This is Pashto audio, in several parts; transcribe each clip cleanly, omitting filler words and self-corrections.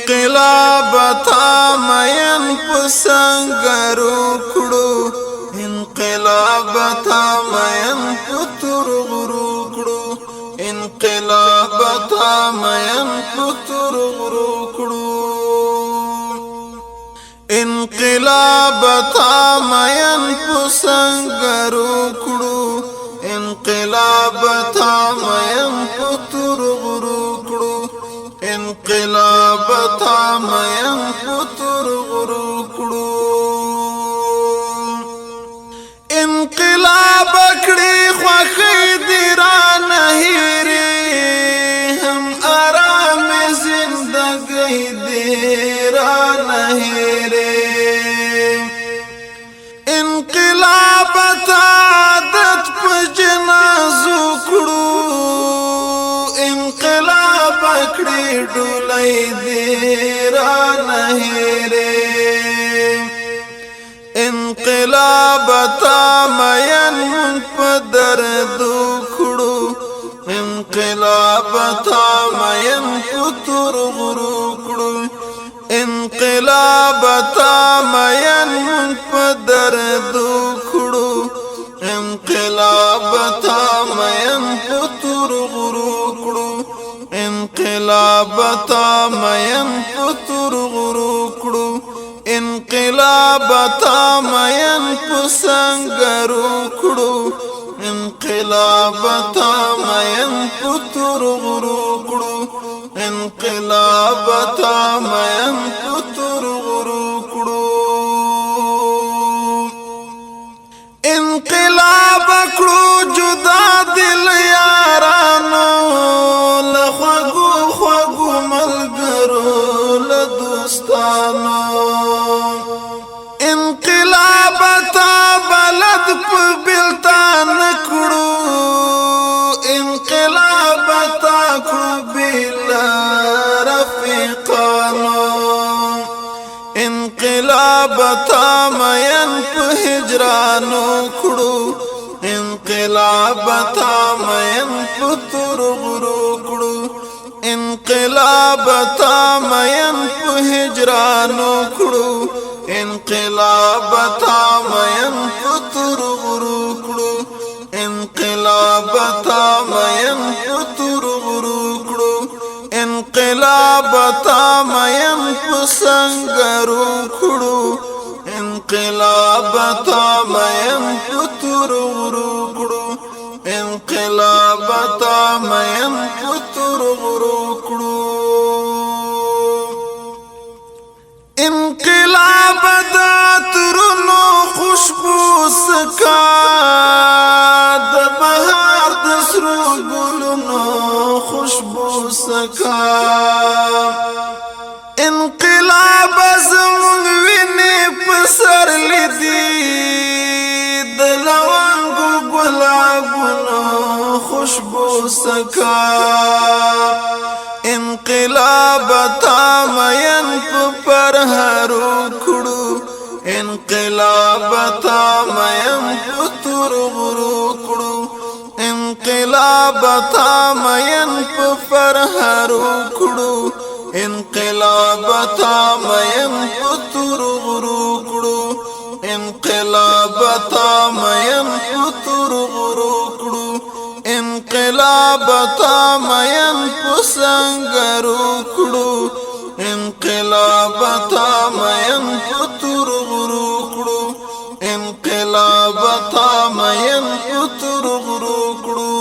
انقلاب تا مین پسنگرو کړو انقلاب تا مین پتر غرو کړو انقلاب تا مین پتر غرو کړو انقلاب تا مین پسنگرو کړو انقلاب تا مین پتر غرو کړو انقلاب تا مین پتر غرو کړو انقلاب کړي خوخي دیران هېره هم آرام زندګۍ دیران هېره انقلاب تا عادت په جنازو کړو انقلاب کړي ډولۍ دیران هېره انقلاب تا مین په درد کړو انقلاب تا مین پتر غرو کړو انقلاب تا مین په درد کړو انقلاب تا مین پتر غرو کړو انقلاب تا مین پتر غرو کړو انقلاب تا مین پسنگرو کړو انقلاب تا مین پتر غرو کړو انقلاب تا مین پتر غرو کړو انقلاب کړو جدا دل یارانو لخواګو خواګو ملګرو لدوستانو انقلاب تا بلد په بلتان کړو انقلاب تا کړو بلا رفیقانو انقلاب تا مین په هجرانو کړو انقلاب تا مین پتر غرو کړو انقلاب تا مین په هجرانو کړو انقلاب تا مین پتر غرو کړو انقلاب تا مین پتر غرو کړو انقلاب تا مین پسنگرو کړو انقلاب تا مین پتر غرو کړو انقلاب تا مین پتر غرو کړو انقلاب دا ترونو خوشبو سکا د بهار د سرو ګلونو خوشبو سکا انقلاب زمونږ وینې په سر لیدي د لونګو ګلابونو خوشبو سکا انقلاب تا مین په پرهرو کړو انقلاب تا مین پتر غرو کړو انقلاب تا مین په پرهرو کړو انقلاب تا مین پتر غرو کړو انقلاب تا مین پتر غرو کړو انقلاب تا مین پسنگرو کړو انقلاب تا مین پتر غرو کړو انقلاب تا مین پتر غرو کړو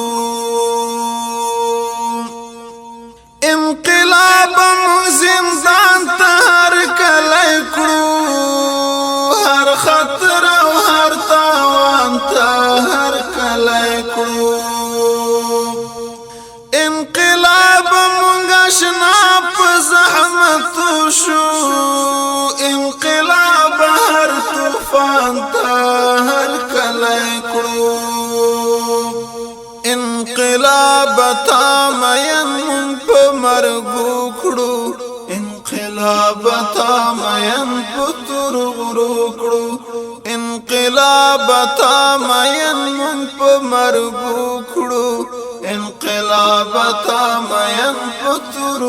انقلاب مو زندان ته هر کله کړو هر خطر او هر تاوان ته هر کله کړو انقلاب مونږ شنا په زحمت شو انقلاب هر طوفان ته هر کله کړو انقلاب تا مین په مرګو کړو انقلاب تا مین پتر غرو کړو انقلاب تا مین په مرګو کړو انقلاب تا مین پتر